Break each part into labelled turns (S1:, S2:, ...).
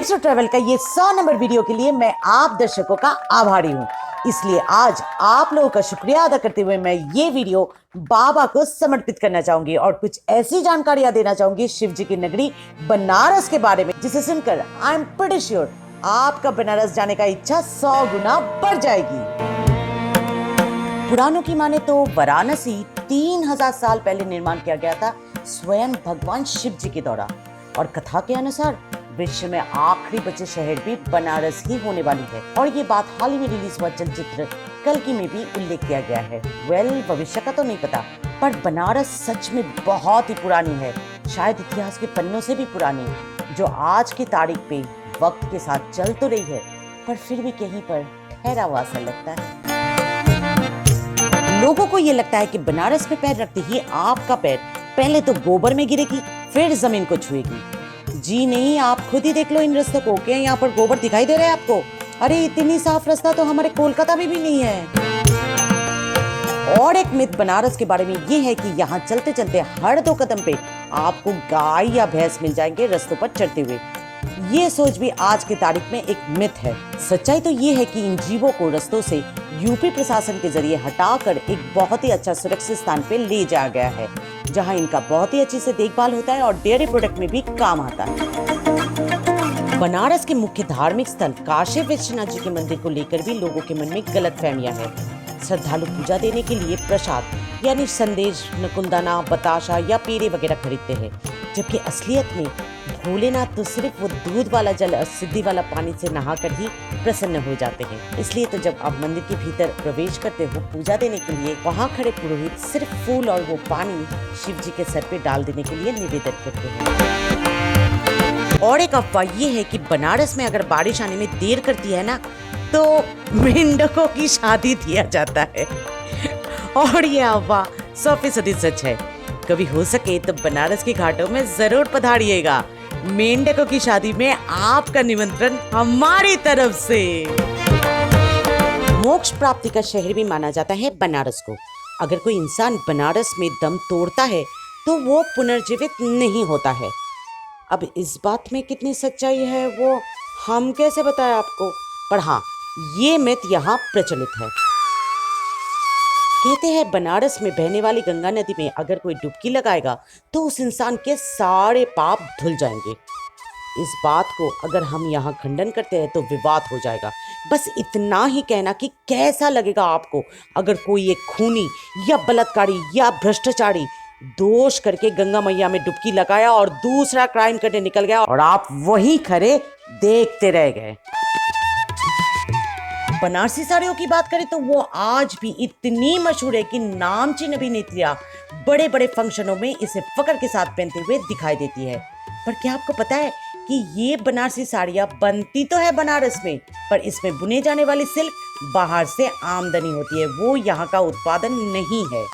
S1: Tips to travel का ये 100 number video के लिए मैं आप दर्शकों का आभारी हूँ। इसलिए आज आप लोगों का शुक्रिया अदा करते हुए मैं ये वीडियो बाबा को समर्पित करना चाहूंगी और कुछ ऐसी जानकारियां देना चाहूंगी शिव जी की नगरी बनारस के बारे में, जिसे सुनकर आई एम प्रीटी श्योर आपका बनारस जाने का इच्छा 100 गुना बढ़ जाएगी। पुराणों की माने तो वाराणसी 3000 साल पहले निर्माण किया गया था स्वयं भगवान शिव जी के द्वारा, और कथा के अनुसार विश्व में आखिरी बचे शहर भी बनारस ही होने वाली है। और ये बात हाल ही में रिलीज हुआ चलचित्र कल्कि में भी उल्लेख किया गया है। भविष्य का तो नहीं पता, पर बनारस सच में बहुत ही पुरानी है, शायद इतिहास के पन्नों से भी पुरानी, जो आज की तारीख पे वक्त के साथ चल तो रही है पर फिर भी कहीं पर ठहरा हुआ सा लगता है। लोगों को ये लगता है कि बनारस में पैर रखते ही आपका पैर पहले तो गोबर में गिरेगी फिर जमीन को छुएगी। जी नहीं, आप खुद ही देख लो इन रास्तों को। क्या यहाँ पर गोबर दिखाई दे रहा है आपको? अरे इतनी साफ रास्ता तो हमारे कोलकाता में भी नहीं है। और एक मिथ बनारस के बारे में ये है कि यहाँ चलते चलते हर 2 कदम पे आपको गाय या भैंस मिल जाएंगे रास्तों पर चढ़ते हुए। ये सोच भी आज की तारीख में एक मिथ है। सच्चाई तो ये है कि इन जीवों को रास्तों से यूपी प्रशासन के जरिए हटाकर एक बहुत ही अच्छा सुरक्षित स्थान पे ले जाया गया है, जहां इनका बहुत ही अच्छी से देखभाल होता है और डेयरी प्रोडक्ट में भी काम आता है। बनारस के मुख्य धार्मिक स्थल काशी विश्वनाथ जी के मंदिर को लेकर भी लोगों के मन में गलतफहमियां हैं। श्रद्धालु पूजा देने के लिए प्रसाद यानी संदेश, नकुलदाना, बताशा या पेड़े वगैरह खरीदते हैं, जबकि असलियत में भोलेनाथ तो सिर्फ वो दूध वाला जल और सिद्धि वाला पानी से नहाकर ही प्रसन्न हो जाते हैं। इसलिए तो जब आप मंदिर के भीतर प्रवेश करते हो पूजा देने के लिए, वहाँ खड़े पुरोहित सिर्फ फूल और वो पानी शिव जी के सर पे डाल देने के लिए निवेदन करते हैं। और एक अफवाह ये है कि बनारस में अगर बारिश आने में देर करती है ना, तो मेंढकों की शादी दिया जाता है। और ये अफवाह 100% सच है। कभी हो सके तो बनारस के घाटों में जरूर पधारिएगा। मेंढकों की शादी में आपका निमंत्रण हमारी तरफ से। मोक्ष प्राप्ति का शहर भी माना जाता है बनारस को। अगर कोई इंसान बनारस में दम तोड़ता है तो वो पुनर्जीवित नहीं होता है। अब इस बात में कितनी सच्चाई है वो हम कैसे बताएं आपको, पर हाँ, ये मिथ यहाँ प्रचलित है। कहते हैं बनारस में बहने वाली गंगा नदी में अगर कोई डुबकी लगाएगा तो उस इंसान के सारे पाप धुल जाएंगे। इस बात को अगर हम यहाँ खंडन करते हैं तो विवाद हो जाएगा। बस इतना ही कहना कि कैसा लगेगा आपको अगर कोई एक खूनी या बलात्कारी या भ्रष्टाचारी दोष करके गंगा मैया में डुबकी लगाया और दूसरा क्राइम करने निकल गया और आप वहीं खड़े देखते रह गए। बनारसी साड़ियों की बात करें तो वो आज भी इतनी मशहूर है कि नामचीन अभिनेत्रियां बड़े बड़े फंक्शनों में इसे फक्र के साथ पहनते हुए दिखाई देती है। पर क्या आपको पता है कि ये बनारसी साड़ियां बनती तो है बनारस में, पर इसमें बुने जाने वाली सिल्क बाहर से आमदनी होती है, वो यहाँ का उत्पादन नहीं है।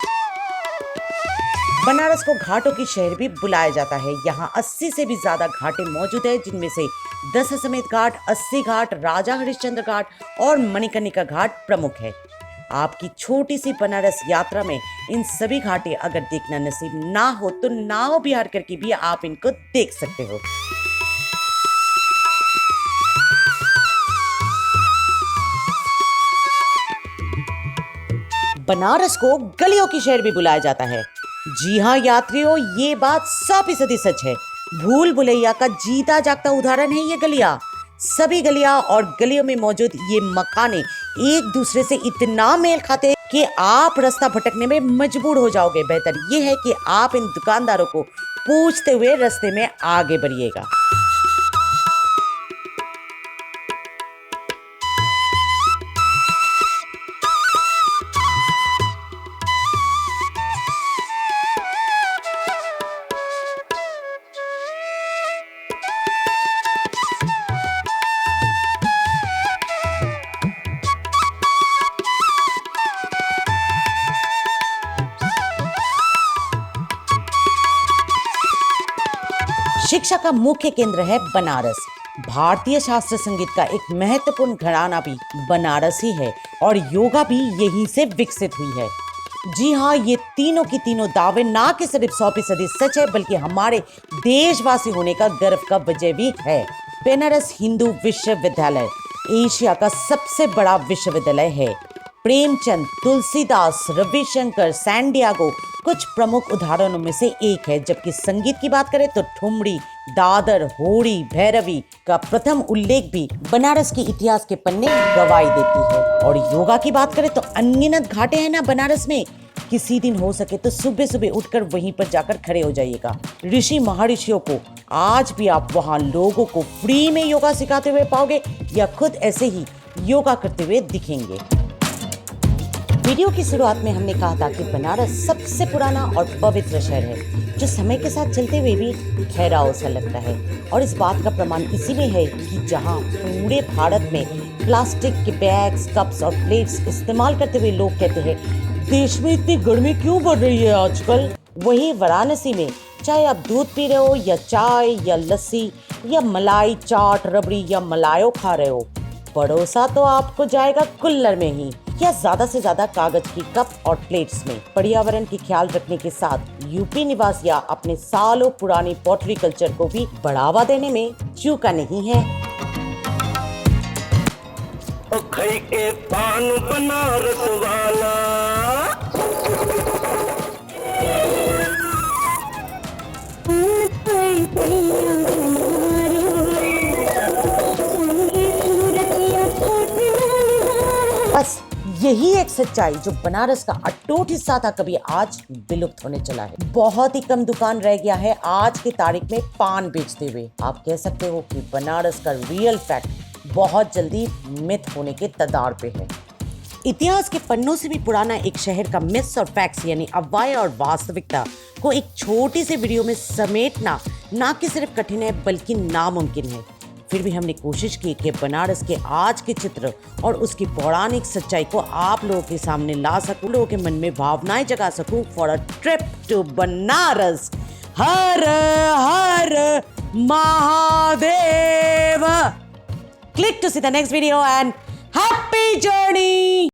S1: बनारस को घाटों की शहर भी बुलाया जाता है। यहाँ 80 से भी ज्यादा घाटें मौजूद है, जिनमें से दशाश्वमेध घाट, 80 घाट, राजा हरिश्चंद्र घाट और मणिकर्णिका घाट प्रमुख है। आपकी छोटी सी बनारस यात्रा में इन सभी घाटें अगर देखना नसीब ना हो तो नाव विहार करके भी आप इनको देख सकते हो। बनारस को गलियों की शहर भी बुलाया जाता है। जी हाँ यात्रियों, ये बात 100% सच है। भूल भुलैया का जीता जागता उदाहरण है ये गलियां। सभी गलियां और गलियों में मौजूद ये मकाने एक दूसरे से इतना मेल खाते हैं कि आप रास्ता भटकने में मजबूर हो जाओगे। बेहतर ये है कि आप इन दुकानदारों को पूछते हुए रास्ते में आगे बढ़िएगा। शिक्षा का मुख्य केंद्र है बनारस। भारतीय शास्त्रीय संगीत का एक महत्वपूर्ण घराना भी बनारस ही है और योगा भी यहीं से विकसित हुई है। जी हाँ, ये तीनों की तीनों दावे ना कि सिर्फ 100% सच है, बल्कि हमारे देशवासी होने का गर्व का वजह भी है। बनारस हिंदू विश्वविद्यालय एशिया का सबसे बड़ा विश्वविद्यालय है। प्रेमचंद, तुलसीदास, रविशंकर, सैन डिएगो कुछ प्रमुख उदाहरणों में से एक है। जबकि संगीत की बात करें तो ठुमरी, दादर, होड़ी, भैरवी का प्रथम उल्लेख भी बनारस के इतिहास के पन्ने गवाही देती है। और योगा की बात करें तो अनगिनत घाटे हैं ना बनारस में। किसी दिन हो सके तो सुबह सुबह उठकर वहीं पर जाकर खड़े हो जाइएगा। ऋषि महर्षियों को आज भी आप वहाँ लोगों को फ्री में योगा सिखाते हुए पाओगे या खुद ऐसे ही योगा करते हुए दिखेंगे। वीडियो की शुरुआत में हमने कहा था कि बनारस सबसे पुराना और पवित्र शहर है, जो समय के साथ चलते हुए भी ठहराव सा लगता है। और इस बात का प्रमाण इसी में है कि जहां पूरे भारत में प्लास्टिक के बैग्स, कप्स और प्लेट्स इस्तेमाल करते हुए लोग कहते हैं देश में इतनी गर्मी क्यों बढ़ रही है आजकल, वहीं वाराणसी में चाहे आप दूध पी रहे हो या चाय या लस्सी या मलाई चाट, रबड़ी या मलायो खा रहे हो, परोसा तो आपको जाएगा कुल्लर में ही या ज्यादा से ज्यादा कागज की कप और प्लेट्स में। पर्यावरण की ख्याल रखने के साथ यूपी निवास या अपने सालों पुरानी पॉटरी कल्चर को भी बढ़ावा देने में चूका नहीं है।
S2: खई के पान बनारस वाला
S1: बस यही एक सच्चाई जो बनारस का अटूट हिस्सा था, कभी आज विलुप्त होने चला है। बहुत ही कम दुकान रह गया है आज की तारीख में पान बेचते हुए। आप कह सकते हो कि बनारस का रियल फैक्ट बहुत जल्दी मिथ होने के कगार पे है। इतिहास के पन्नों से भी पुराना एक शहर का मिथ्स और फैक्ट्स यानी अफवाहें और वास्तविकता को एक छोटी सी वीडियो में समेटना ना कि सिर्फ कठिन है बल्कि नामुमकिन है। फिर भी हमने कोशिश की कि बनारस के आज के चित्र और उसकी पौराणिक सच्चाई को आप लोगों के सामने ला सकूं, लोगों के मन में भावनाएं जगा सकूं for a trip to Banaras. हर हर Mahadev. Click to see the next video and happy journey!